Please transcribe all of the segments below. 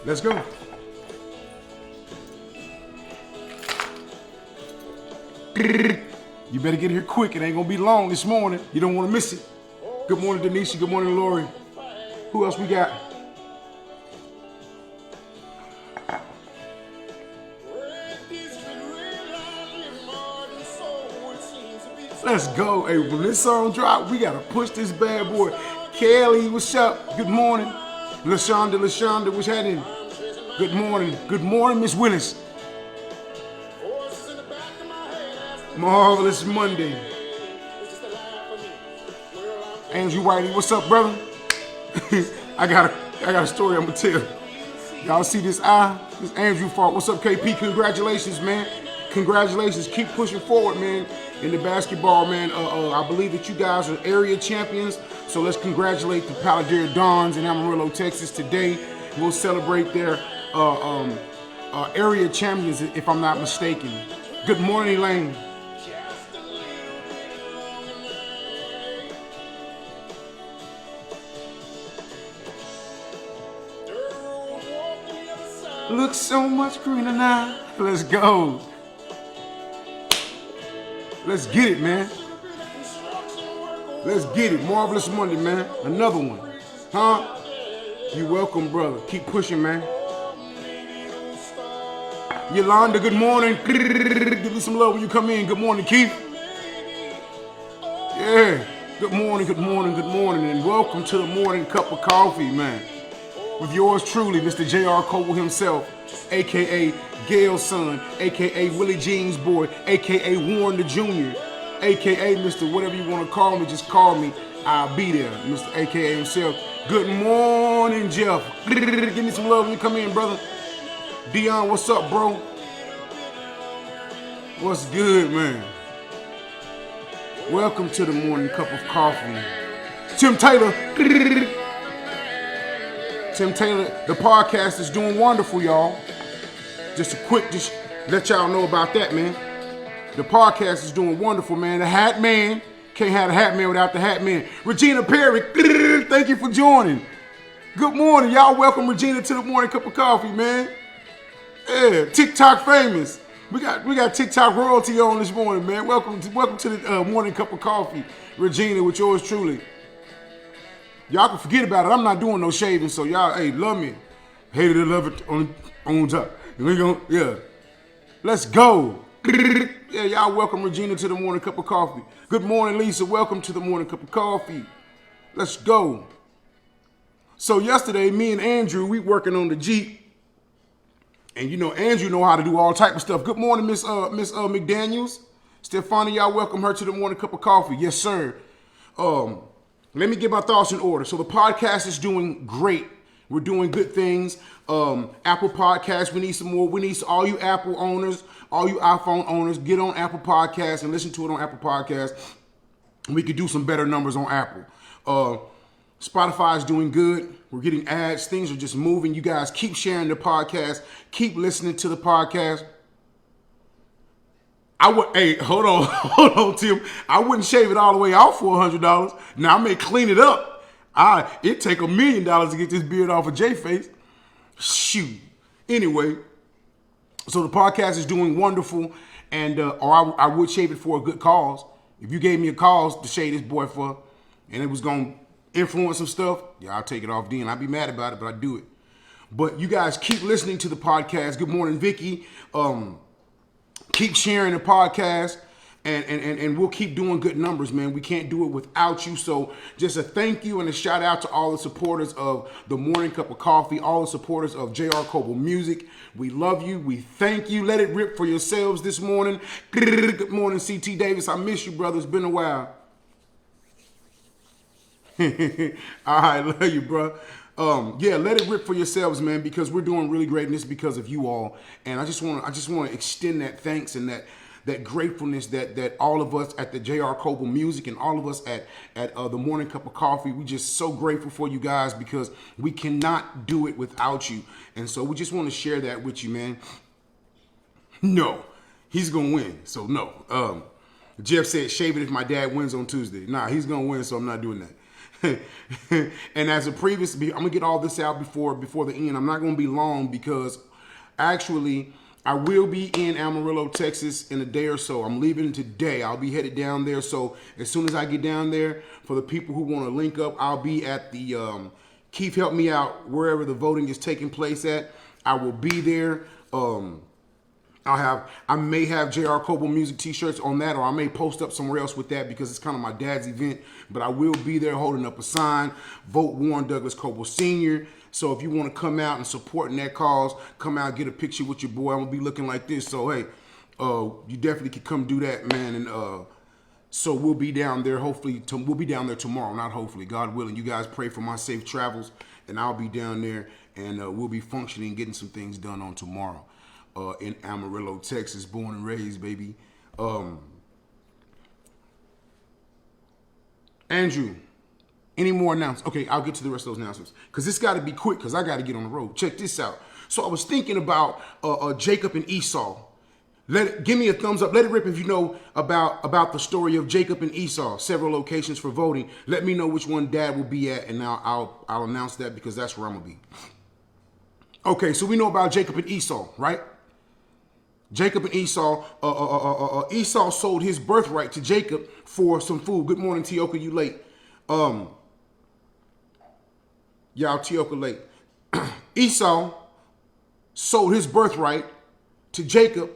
Let's go. You better get here quick. It ain't gonna be long this morning. You don't want to miss it. Good morning, Denisha. Good morning, Lori. Who else we got? Let's go. Hey, when this song drop, we gotta push this bad boy. Kelly, what's up? Good morning. LaShonda, what's happening? Good morning, Miss Willis. Marvelous Monday. Andrew Whitey, what's up, brother? I got a story I'm gonna tell. Y'all see this eye? This Andrew fault. What's up, KP? Congratulations, man. Congratulations. Keep pushing forward, man. In the basketball, man. I believe that you guys are area champions. So let's congratulate the Paladera Dons in Amarillo, Texas today. We'll celebrate their area champions, if I'm not mistaken. Good morning, Elaine. Looks so much greener now. Let's go. Let's get it, man. Let's get it. Marvelous Monday, man. Another one. Huh? You welcome, brother. Keep pushing, man. Yolanda, good morning. Give me some love when you come in. Good morning, Keith. Yeah. Good morning. And welcome to the morning cup of coffee, man. With yours truly, Mr. JR Coble himself, a.k.a. Gail's son, a.k.a. Willie Jean's boy, a.k.a. Warren the Jr., a.k.a. Mr. Whatever you want to call me, just call me. I'll be there, Mr. a.k.a. himself. Good morning, Jeff. Give me some love when you come in, brother. Dion, what's up, bro? What's good, man? Welcome to the morning cup of coffee. Tim Taylor, the podcast is doing wonderful, y'all. Just let y'all know about that, man. The podcast is doing wonderful, man. The Hat Man, can't have the Hat Man without the Hat Man. Regina Perry, thank you for joining. Good morning, y'all. Welcome Regina to the morning cup of coffee, man. Yeah, TikTok famous. We got TikTok royalty on this morning, man. Welcome to the morning cup of coffee, Regina, with yours truly. Y'all can forget about it. I'm not doing no shaving, so y'all, hey, love me. Hated it, love it on top. Yeah. Let's go. Yeah, y'all welcome Regina to the morning cup of coffee. Good morning, Lisa. Welcome to the morning cup of coffee. Let's go. So yesterday, me and Andrew, we working on the Jeep. And you know, Andrew know how to do all type of stuff. Good morning, Miss McDaniels. Stefani, y'all welcome her to the morning cup of coffee. Yes, sir. Let me get my thoughts in order. So the podcast is doing great. We're doing good things. Apple Podcasts, we need some more. We need all you Apple owners, all you iPhone owners, get on Apple Podcasts and listen to it on Apple Podcasts. We could do some better numbers on Apple. Spotify is doing good. We're getting ads. Things are just moving. You guys keep sharing the podcast. Keep listening to the podcast. Hey, hold on, Tim. I wouldn't shave it all the way off for $100. Now I may clean it up. It'd take $1 million to get this beard off of J-Face. Shoot. Anyway, so the podcast is doing wonderful, and or I would shave it for a good cause. If you gave me a cause to shave this boy for, and it was gonna influence some stuff, yeah, I'll take it off then. I'd be mad about it, but I do it. But you guys keep listening to the podcast. Good morning, Vicky. Keep sharing the podcast, and we'll keep doing good numbers, man. We can't do it without you. So just a thank you and a shout out to all the supporters of the Morning Cup of Coffee, all the supporters of JR Coble Music. We love you. We thank you. Let it rip for yourselves this morning. Good morning, CT Davis. I miss you, brother. It's been a while. All right, love you, bro. Yeah, let it rip for yourselves, man, because we're doing really great, and this is because of you all. And I just want to extend that thanks and that gratefulness that all of us at the JR Coble Music and all of us at the Morning Cup of Coffee, we just so grateful for you guys, because we cannot do it without you. And so we just want to share that with you, man. No, he's gonna win, so no. Jeff said, shave it if my dad wins on Tuesday. Nah, he's gonna win, so I'm not doing that. And as a previous, I'm gonna get all this out before the end. I'm not gonna be long because actually I will be in Amarillo, Texas in a day or so. I'm leaving today. I'll be headed down there. So as soon as I get down there, for the people who want to link up, I'll be at the Keith Help Me Out, wherever the voting is taking place at. I will be there. I may have JR Coble music t-shirts on that, or I may post up somewhere else with that because it's kind of my dad's event. But I will be there holding up a sign, vote Warren Douglas Coble Sr. So if you want to come out and support in that cause, come out, get a picture with your boy. I'm going to be looking like this. So, hey, you definitely can come do that, man. And so we'll be down there. Hopefully, we'll be down there tomorrow. Not hopefully, God willing. You guys pray for my safe travels, and I'll be down there, and we'll be functioning, getting some things done on tomorrow. In Amarillo, Texas, born and raised, baby. Andrew, any more announcements? Okay, I'll get to the rest of those announcements because this got to be quick because I got to get on the road. Check this out. So I was thinking about Jacob and Esau. Give me a thumbs up. Let it rip if you know about the story of Jacob and Esau. Several locations for voting. Let me know which one Dad will be at, and now I'll announce that because that's where I'm gonna be. Okay, so we know about Jacob and Esau, right? Jacob and Esau, Esau sold his birthright to Jacob for some food. Good morning, Tioka, you late. Y'all, Tioka late. Esau sold his birthright to Jacob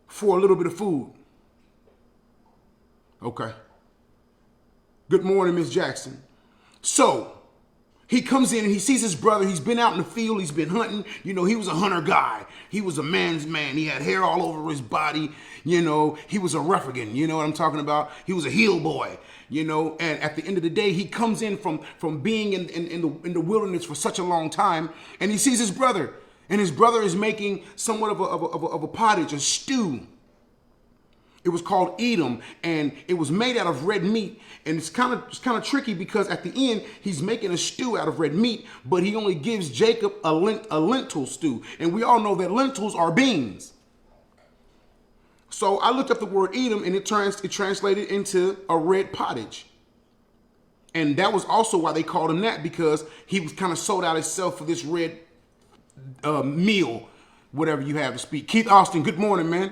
for a little bit of food. Okay. Good morning, Miss Jackson. So, he comes in and he sees his brother. He's been out in the field. He's been hunting. You know, he was a hunter guy. He was a man's man. He had hair all over his body. You know, he was a ruffian. You know what I'm talking about? He was a heel boy. You know, and at the end of the day, he comes in from being in the wilderness for such a long time, and he sees his brother, and his brother is making somewhat of a pottage, a stew. It was called Edom, and it was made out of red meat. And it's kind of tricky because at the end, he's making a stew out of red meat, but he only gives Jacob a lentil stew. And we all know that lentils are beans. So I looked up the word Edom, and it translated into a red pottage. And that was also why they called him that, because he was kind of sold out himself for this red meal, whatever you have to speak. Keith Austin, good morning, man.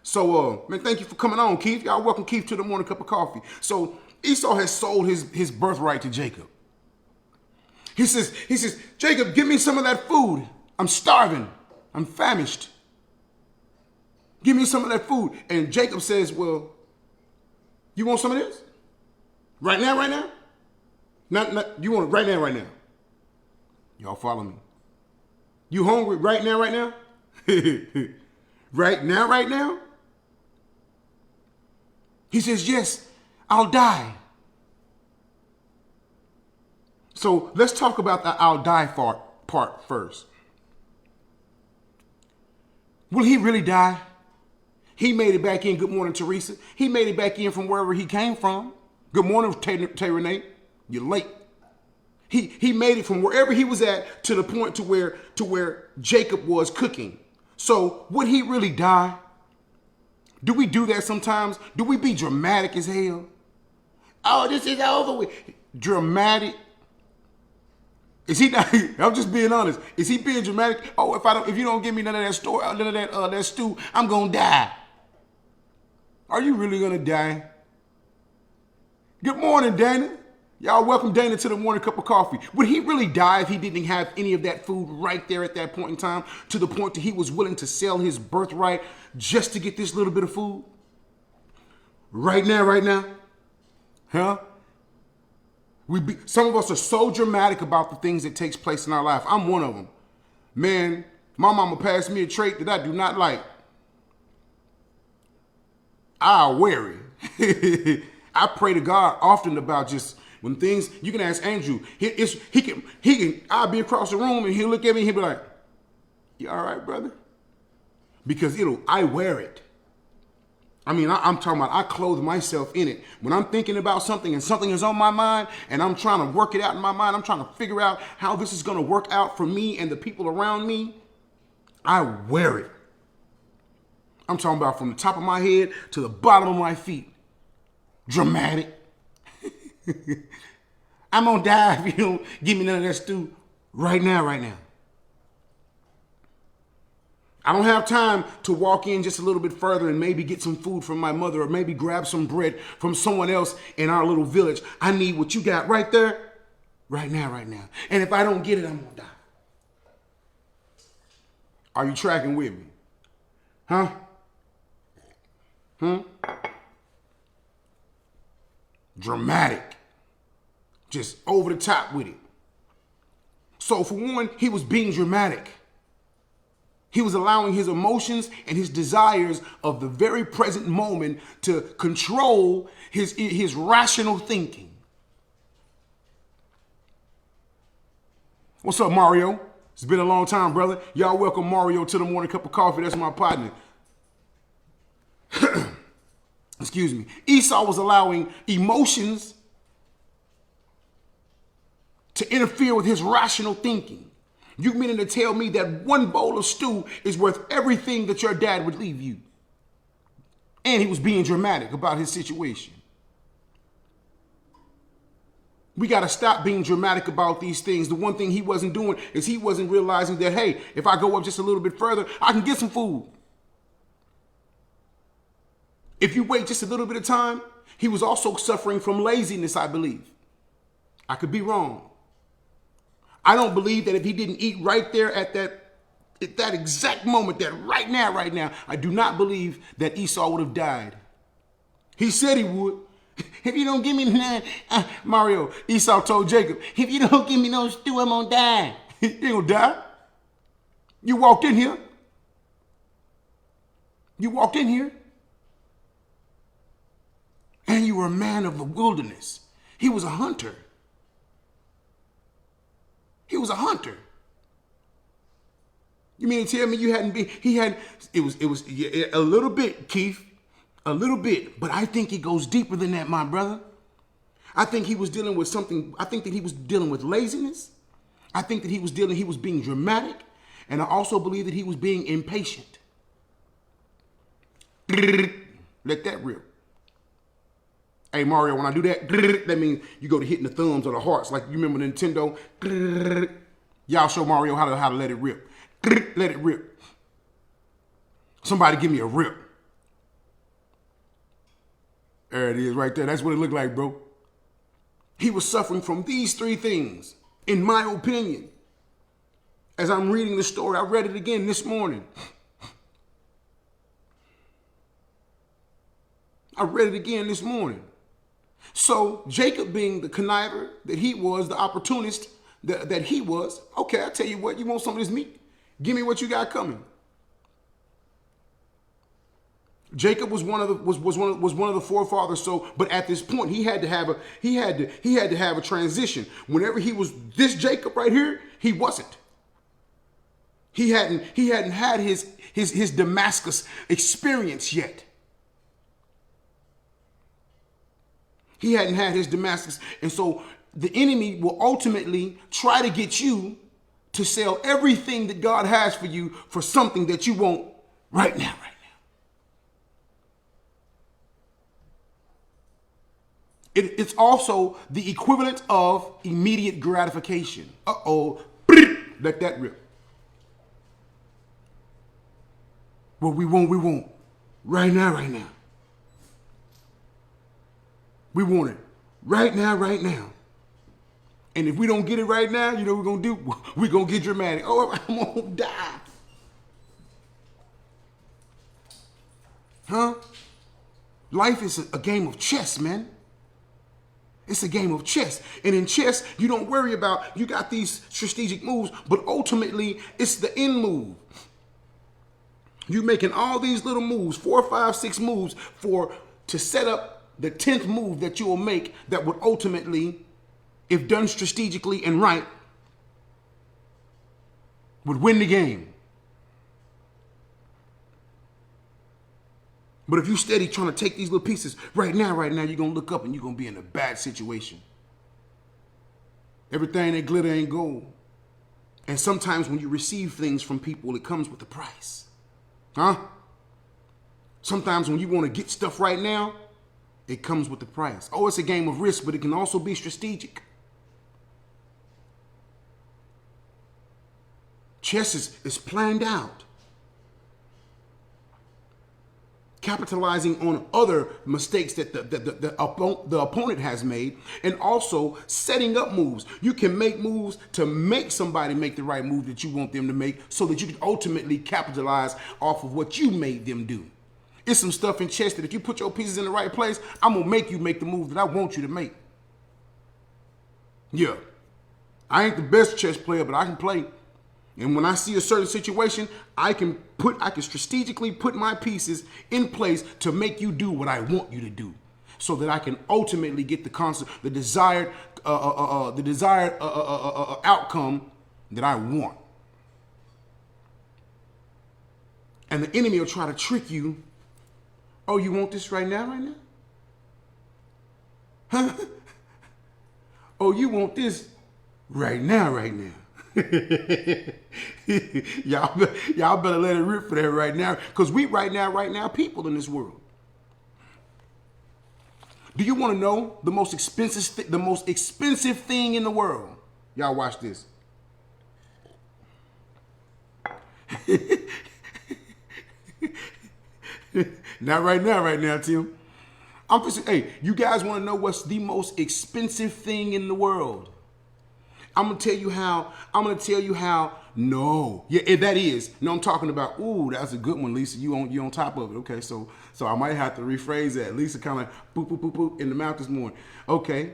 So, man, thank you for coming on, Keith. Y'all welcome Keith to the morning cup of coffee. So Esau has sold his birthright to Jacob. He says, Jacob, give me some of that food. I'm starving. I'm famished. Give me some of that food. And Jacob says, well, you want some of this? Right now? Not you want it right now. Y'all follow me. You hungry right now? Right now? He says, yes, I'll die. So let's talk about the I'll die part first. Will he really die? He made it back in. Good morning, Teresa. He made it back in from wherever he came from. Good morning, Tay Renee. You're late. He made it from wherever he was at to the point to where Jacob was cooking. So would he really die? Do we do that sometimes? Do we be dramatic as hell? Oh, this is over with. Dramatic. Is he not? I'm just being honest. Is he being dramatic? Oh, if you don't give me none of that stew, I'm gonna die. Are you really gonna die? Good morning, Dana. Y'all welcome Dana to the morning cup of coffee. Would he really die if he didn't have any of that food right there at that point in time, to the point that he was willing to sell his birthright just to get this little bit of food? Right now? Huh? Some of us are so dramatic about the things that takes place in our life. I'm one of them. Man, my mama passed me a trait that I do not like. I'll wear it. I pray to God often about just when things, you can ask Andrew, I'll be across the room and he'll look at me and he'll be like, you all right, brother? Because I wear it. I mean, I'm talking about I clothe myself in it. When I'm thinking about something and something is on my mind and I'm trying to work it out in my mind, I'm trying to figure out how this is going to work out for me and the people around me, I wear it. I'm talking about from the top of my head to the bottom of my feet. Dramatic. I'm gonna die if you don't give me none of that stew right now, right now. I don't have time to walk in just a little bit further and maybe get some food from my mother or maybe grab some bread from someone else in our little village. I need what you got right there, right now, right now. And if I don't get it, I'm gonna die. Are you tracking with me? Huh? Dramatic. Just over the top with it. So for one, he was being dramatic. He was allowing his emotions and his desires of the very present moment to control his rational thinking. What's up, Mario? It's been a long time, brother. Y'all welcome Mario to the morning cup of coffee. That's my partner. Excuse me. Esau was allowing emotions to interfere with his rational thinking. You meaning to tell me that one bowl of stew is worth everything that your dad would leave you? And he was being dramatic about his situation. We got to stop being dramatic about these things. The one thing he wasn't doing is he wasn't realizing that, hey, if I go up just a little bit further, I can get some food. If you wait just a little bit of time, he was also suffering from laziness, I believe. I could be wrong. I don't believe that if he didn't eat right there at that exact moment, that right now, I do not believe that Esau would have died. He said he would. If you don't give me none, Mario, Esau told Jacob, if you don't give me no stew, I'm gonna die. You ain't gonna die. You walked in here. And you were a man of the wilderness. He was a hunter. You mean to tell me you hadn't been, it was a little bit, Keith, a little bit, but I think it goes deeper than that, my brother. I think he was dealing with something. I think that he was dealing with laziness. I think that he was being dramatic. And I also believe that he was being impatient. Let that rip. Hey, Mario, when I do that, that means you go to hitting the thumbs or the hearts. Like you remember Nintendo. Y'all show Mario how to let it rip. Let it rip. Somebody give me a rip. There it is right there. That's what it looked like, bro. He was suffering from these three things, in my opinion. As I'm reading the story, I read it again this morning. So Jacob being the conniver that he was, the opportunist that he was, okay, I tell you what, you want some of this meat? Give me what you got coming. Jacob was one of the forefathers. So, but at this point, he had to have a transition. Whenever he was this Jacob right here, he wasn't. He hadn't had his Damascus experience yet. He hadn't had his Damascus, and so the enemy will ultimately try to get you to sell everything that God has for you for something that you want right now. It's also the equivalent of immediate gratification. Uh-oh. Let that rip. What we want. Right now. We want it right now. And if we don't get it right now, you know what we're going to do? We're going to get dramatic. Oh, I'm going to die. Huh? Life is a game of chess, man. It's a game of chess. And in chess, you don't worry about, you got these strategic moves, but ultimately, it's the end move. You're making all these little moves, 4, 5, 6 moves to set up the 10th move that you will make that would ultimately, if done strategically and right, would win the game. But if you steady trying to take these little pieces right now, you're going to look up and you're going to be in a bad situation. Everything that glitter ain't gold. And sometimes when you receive things from people, it comes with a price. Huh? Sometimes when you want to get stuff right now, it comes with the price. Oh, it's a game of risk, but it can also be strategic. Chess is planned out. Capitalizing on other mistakes that the opponent has made, and also setting up moves. You can make moves to make somebody make the right move that you want them to make, so that you can ultimately capitalize off of what you made them do. It's some stuff in chess that if you put your pieces in the right place, I'm going to make you make the move that I want you to make. Yeah. I ain't the best chess player, but I can play. And when I see a certain situation, I can strategically put my pieces in place to make you do what I want you to do, so that I can ultimately get the desired outcome that I want. And the enemy will try to trick you. Oh, you want this right now, right now? Huh? Oh, you want this right now, right now? y'all better let it rip for that right now, because we right now people in this world. Do you want to know the most expensive thing in the world? Y'all watch this. Not right now, Tim. Hey, you guys want to know what's the most expensive thing in the world? I'm gonna tell you how. No, yeah, that is. No, I'm talking about. Ooh, that's a good one, Lisa. You on top of it. Okay, so I might have to rephrase that. Lisa kind of boop boop boop boop in the mouth this morning. Okay.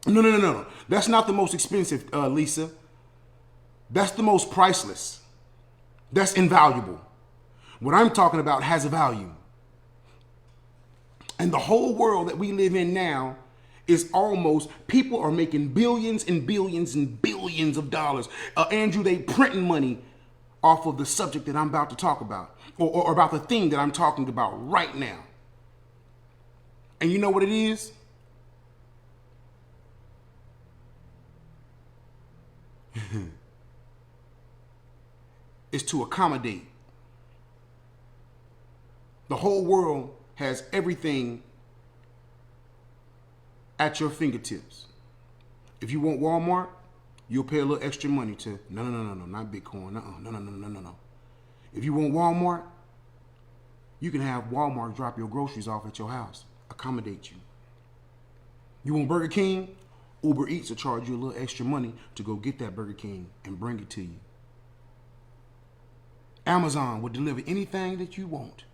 No. That's not the most expensive, Lisa. That's the most priceless. That's invaluable. What I'm talking about has a value. And the whole world that we live in now is people are making billions and billions and billions of dollars. Andrew, they printing money off of the subject that I'm about to talk about, or about the thing that I'm talking about right now. And you know what it is? It's to accommodate. The whole world has everything at your fingertips. If you want Walmart, you'll pay a little extra money to. No, not Bitcoin. No. If you want Walmart, you can have Walmart drop your groceries off at your house, accommodate you. You want Burger King? Uber Eats will charge you a little extra money to go get that Burger King and bring it to you. Amazon will deliver anything that you want.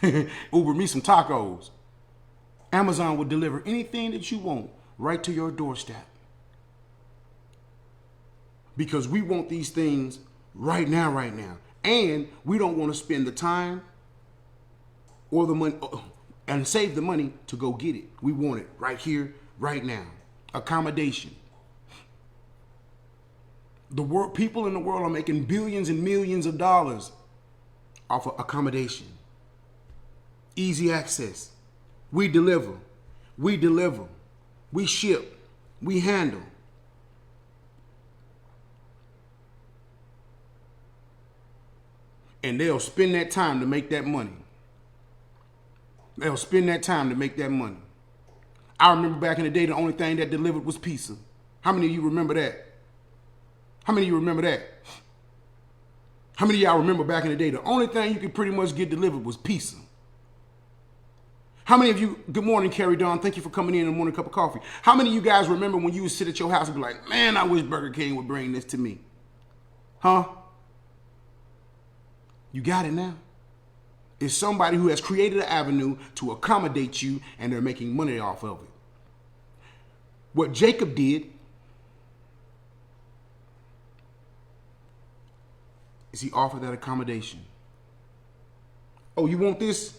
Uber me some tacos. Amazon will deliver anything that you want right to your doorstep. Because we want these things right now. And we don't want to spend the time or the money and save the money to go get it. We want it right here, right now. Accommodation. People in the world are making billions and millions of dollars off of accommodation. Easy access. We deliver. We ship. We handle. And they'll spend that time to make that money. I remember back in the day, the only thing that delivered was pizza. How many of you remember that? How many of y'all remember back in the day, the only thing you could pretty much get delivered was pizza? How many of you, good morning, Carrie Dawn, thank you for coming in the morning cup of coffee. How many of you guys remember when you would sit at your house and be like, man, I wish Burger King would bring this to me? Huh? You got it now. It's somebody who has created an avenue to accommodate you, and they're making money off of it. What Jacob did is he offered that accommodation. Oh, you want this?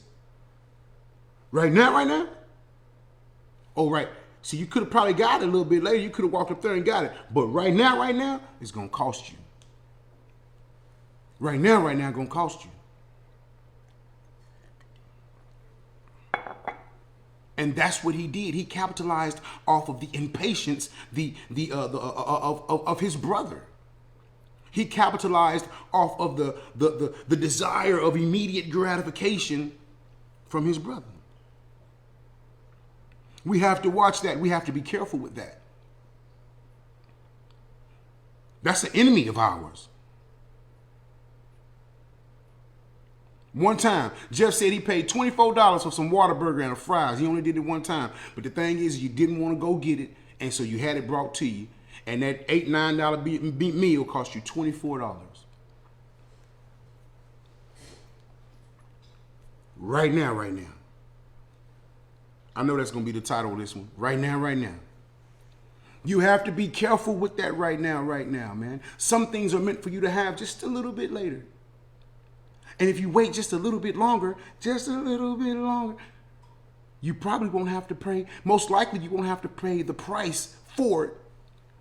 Right now? Oh, right. See, you could have probably got it a little bit later. You could have walked up there and got it. But right now, it's going to cost you. Right now, going to cost you. And that's what he did. He capitalized off of the impatience of his brother. He capitalized off of the desire of immediate gratification from his brother. We have to watch that. We have to be careful with that. That's an enemy of ours. One time, Jeff said he paid $24 for some Whataburger and a fries. He only did it one time. But the thing is, you didn't want to go get it, and so you had it brought to you. And that $8, $9 meal cost you $24. Right now, right now. I know that's going to be the title of this one. Right now, right now. You have to be careful with that right now, man. Some things are meant for you to have just a little bit later. And if you wait just a little bit longer, you probably won't have to pay. Most likely you won't have to pay the price for it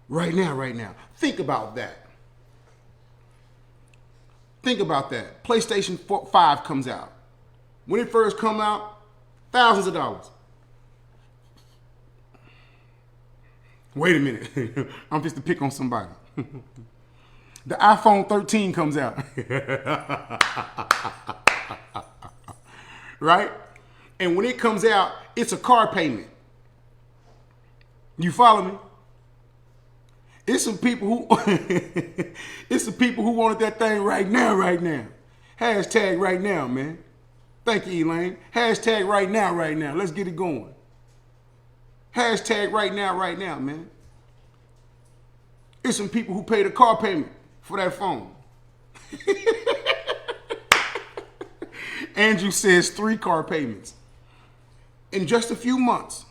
right now. Think about that. PlayStation 5 comes out. When it first come out, thousands of dollars. Wait a minute. I'm just to pick on somebody. The iPhone 13 comes out. Right? And when it comes out, it's a car payment. You follow me? It's some people who wanted that thing right now. Hashtag right now, man. Thank you, Elaine. Hashtag right now. Let's get it going. Hashtag right now, man. It's some people who paid a car payment for that phone. Andrew says 3 car payments. In just a few months,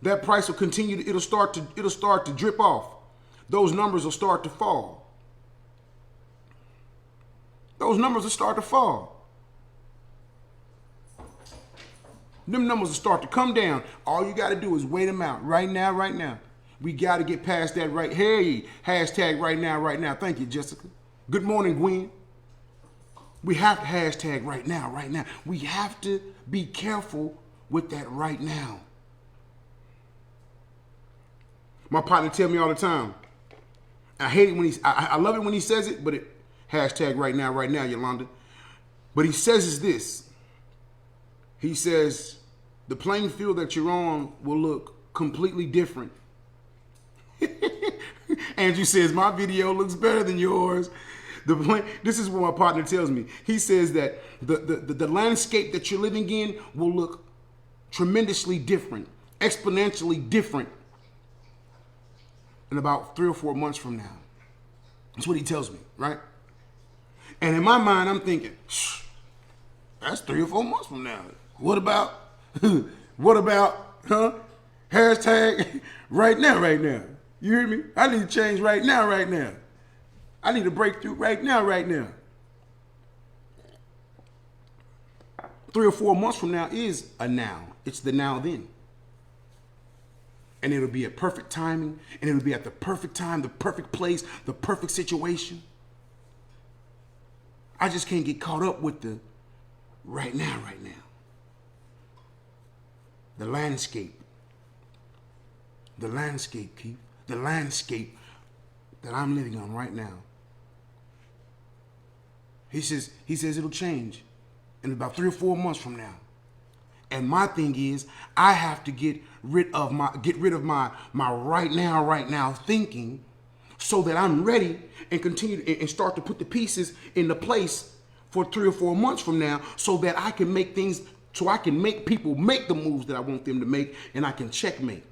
that price will continue it'll start to drip off. Those numbers will start to fall. Them numbers will start to come down. All you got to do is wait them out right now. We got to get past that right. Hey, hashtag right now. Thank you, Jessica. Good morning, Gwen. We have to hashtag right now. We have to be careful with that right now. My partner tell me all the time. I hate it when I love it when he says it, but hashtag right now, Yolanda. But he says this. He says, the playing field that you're on will look completely different. Andrew says, my video looks better than yours. This is what my partner tells me. He says that the landscape that you're living in will look tremendously different, exponentially different in about 3 or 4 months from now. That's what he tells me, right? And in my mind, I'm thinking, that's 3 or 4 months from now. What about, hashtag right now. You hear me? I need to change right now. I need a breakthrough right now. 3 or 4 months from now is a now. It's the now then. And it'll be at perfect timing, and it'll be at the perfect time, the perfect place, the perfect situation. I just can't get caught up with the right now. The landscape, Keith. The landscape that I'm living on right now. He says it'll change in about 3 or 4 months from now. And my thing is, I have to get rid of my right now thinking, so that I'm ready and continue and start to put the pieces into place for 3 or 4 months from now, so that I can make things, so I can make people make the moves that I want them to make, and I can checkmate.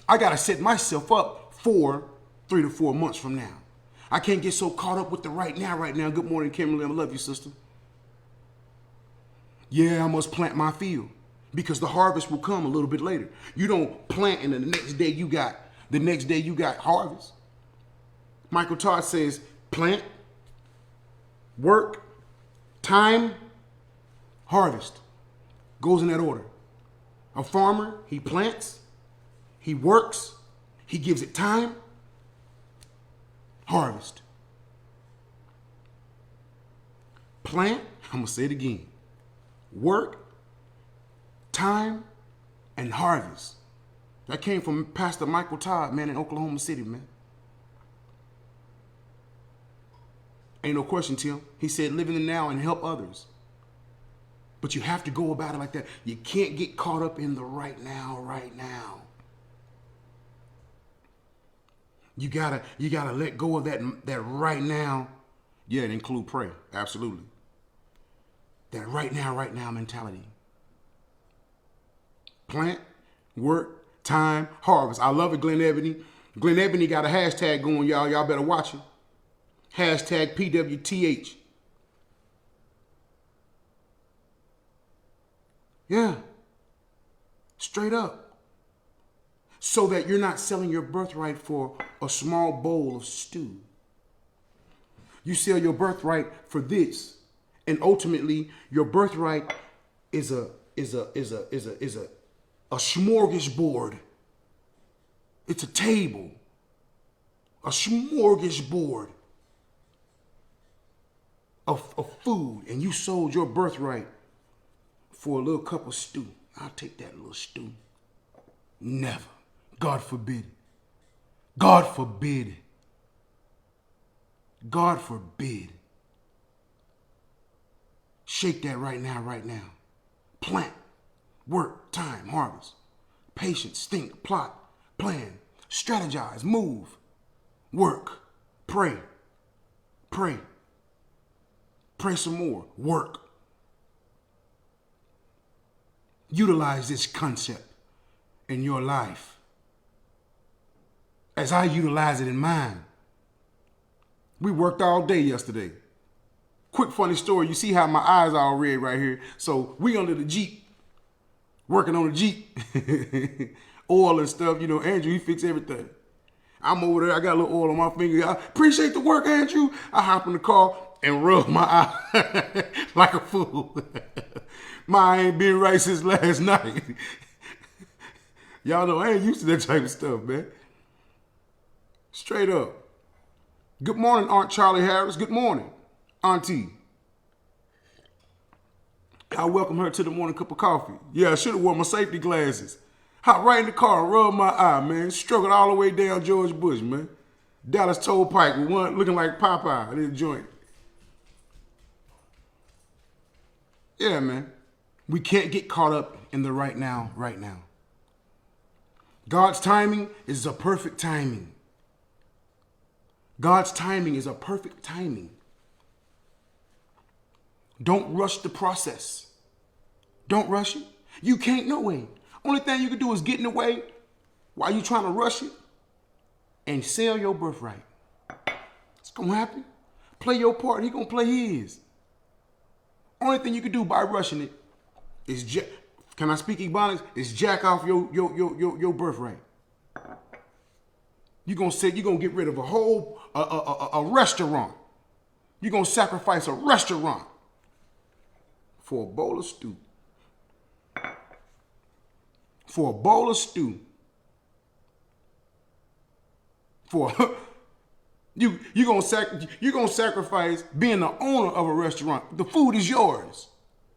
I got to set myself up for 3 to 4 months from now. I can't get so caught up with the right now. Good morning, Kimberly. I love you, sister. Yeah, I must plant my field, because the harvest will come a little bit later. You don't plant and the next day you got harvest. Michael Todd says plant, work, time, harvest. Goes in that order. A farmer, he plants, he works, he gives it time, harvest. Plant, I'm going to say it again. Work, time, and harvest. That came from Pastor Michael Todd, man, in Oklahoma City, man. Ain't no question, Tim. He said, live in the now and help others. But you have to go about it like that. You can't get caught up in the right now. You gotta let go of that right now. Yeah, it include pray. Absolutely. That right now mentality. Plant, work, time, harvest. I love it, Glen Ebony. Glen Ebony got a hashtag going, y'all. Y'all better watch it. Hashtag PWTH. Yeah. Straight up. So that you're not selling your birthright for a small bowl of stew. You sell your birthright for this. And ultimately, your birthright is a smorgasbord. It's a table. A smorgasbord of food. And you sold your birthright for a little cup of stew. I'll take that little stew. Never. God forbid. God forbid. God forbid. Shake that right now. Plant, work, time, harvest. Patience, think, plot, plan, strategize, move, work, pray. Pray some more, work. Utilize this concept in your life as I utilize it in mine. We worked all day yesterday. Quick funny story. You see how my eyes are all red right here. So we under the Jeep, working on the Jeep. Oil and stuff. You know, Andrew, he fixed everything. I'm over there. I got a little oil on my finger. I appreciate the work, Andrew. I hop in the car and rub my eye like a fool. My ain't been right since last night. Y'all know I ain't used to that type of stuff, man. Straight up. Good morning, Aunt Charlie Harris. Good morning, Auntie. I welcome her to the morning cup of coffee. Yeah, I should have worn my safety glasses. Hop right in the car and rub my eye, man. Struggled all the way down George Bush, man. Dallas Toll Pike with one looking like Popeye in the joint. Yeah, man. We can't get caught up in the right now. God's timing is a perfect timing. God's timing is a perfect timing. Don't rush the process. Don't rush it. You can't no way. Only thing you can do is get in the way while you're trying to rush it and sell your birthright. It's going to happen. Play your part. He going to play his. Only thing you can do by rushing it is, can I speak Ebonics? Is jack off your birthright. You're going to get rid of a whole, a restaurant. You're going to sacrifice a restaurant for a bowl of stew. For a bowl of stew. You're gonna sacrifice being the owner of a restaurant. The food is yours.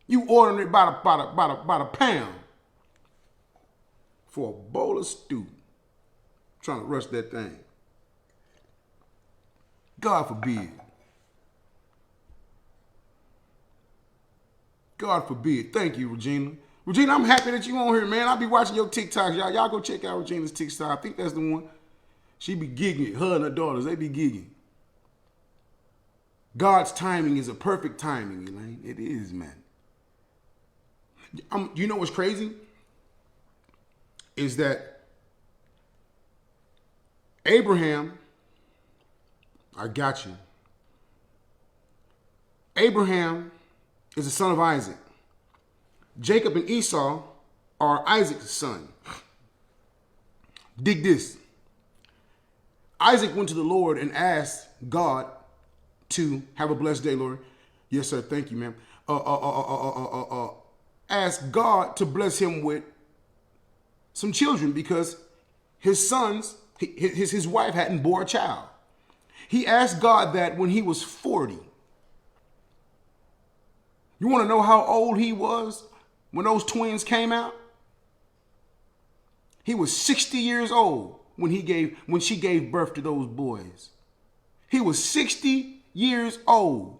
You ordering it by the pound for a bowl of stew. Trying to rush that thing. God forbid. God forbid. Thank you, Regina. Regina, I'm happy that you on here, man. I'll be watching your TikToks. Y'all go check out Regina's TikTok. I think that's the one. She be gigging. Her and her daughters, they be gigging. God's timing is a perfect timing, Elaine. It is, man. You know what's crazy? Is that Abraham, I got you. Abraham is the son of Isaac. Jacob and Esau are Isaac's son. Dig this. Isaac went to the Lord and asked God to have a blessed day, Lord. Yes, sir. Thank you, ma'am. Asked God to bless him with some children because his sons, his wife hadn't bore a child. He asked God that when he was 40. You want to know how old he was when those twins came out? He was 60 years old when she gave birth to those boys. He was 60 years old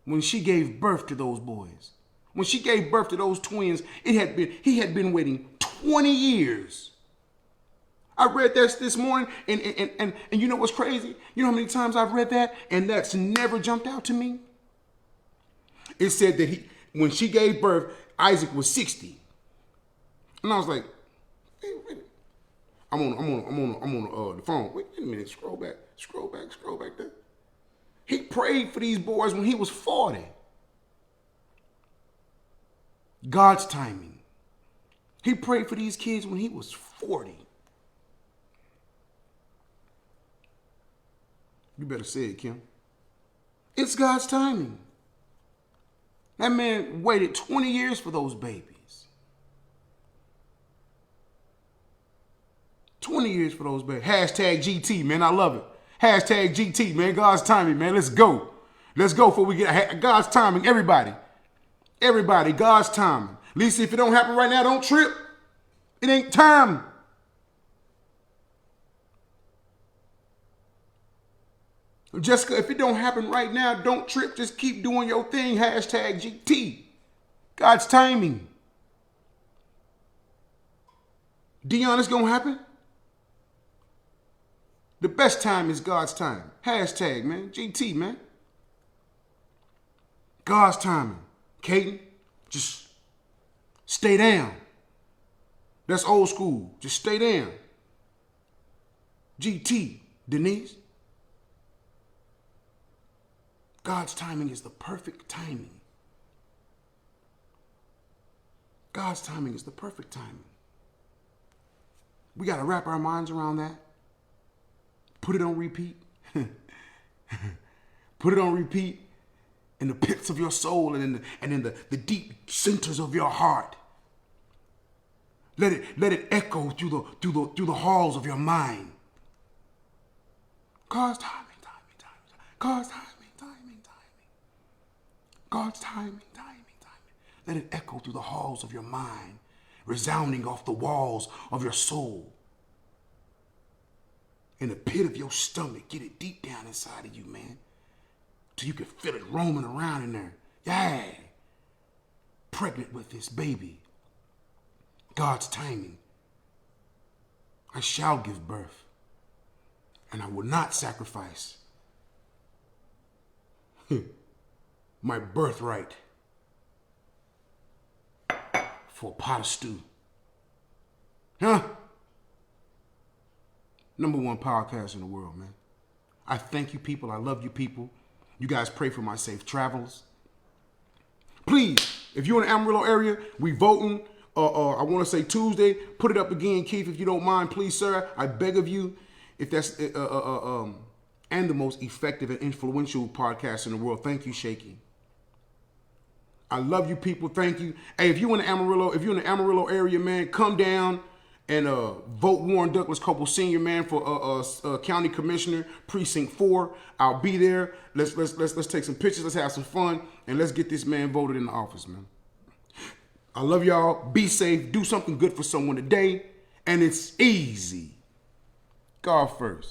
when she gave birth to those boys. When she gave birth to those twins, he had been waiting 20 years. I read this morning, and you know what's crazy? You know how many times I've read that, and that's never jumped out to me? It said that when she gave birth, Isaac was 60. And I was like, wait. I'm on the phone. Wait a minute, scroll back there. He prayed for these boys when he was 40. God's timing. He prayed for these kids when he was 40. You better say it, Kim. It's God's timing. That man waited 20 years for those babies. 20 years for those babies. Hashtag GT, man. I love it. Hashtag GT, man. God's timing, man. Let's go. Let's go before we get God's timing. Everybody, God's timing. Lisa, if it don't happen right now, don't trip. It ain't time. Jessica, if it don't happen right now, don't trip. Just keep doing your thing. Hashtag GT. God's timing. Dion, it's going to happen. The best time is God's time. Hashtag, man. GT, man. God's timing. Kaden, just stay down. That's old school. Just stay down. GT, Denise. God's timing is the perfect timing. God's timing is the perfect timing. We got to wrap our minds around that. Put it on repeat. Put it on repeat in the pits of your soul and in the deep centers of your heart. Let it echo through the halls of your mind. God's timing. God's timing. God's timing. Let it echo through the halls of your mind, resounding off the walls of your soul. In the pit of your stomach, get it deep down inside of you, man. Till you can feel it roaming around in there. Yeah. Pregnant with this baby. God's timing. I shall give birth, and I will not sacrifice my birthright for a pot of stew. Huh? #1 podcast in the world, man. I thank you people. I love you people. You guys pray for my safe travels. Please, if you're in the Amarillo area, we voting. I want to say Tuesday. Put it up again, Keith, if you don't mind, please, sir. I beg of you. If that's and the most effective and influential podcast in the world. Thank you, Shaky. I love you people. Thank you. Hey, if you're in the Amarillo area, man, come down and vote Warren Douglas Coble Sr., man, for County Commissioner, Precinct 4. I'll be there. Let's take some pictures. Let's have some fun, and let's get this man voted in the office, man. I love y'all. Be safe. Do something good for someone today, and it's easy. God first.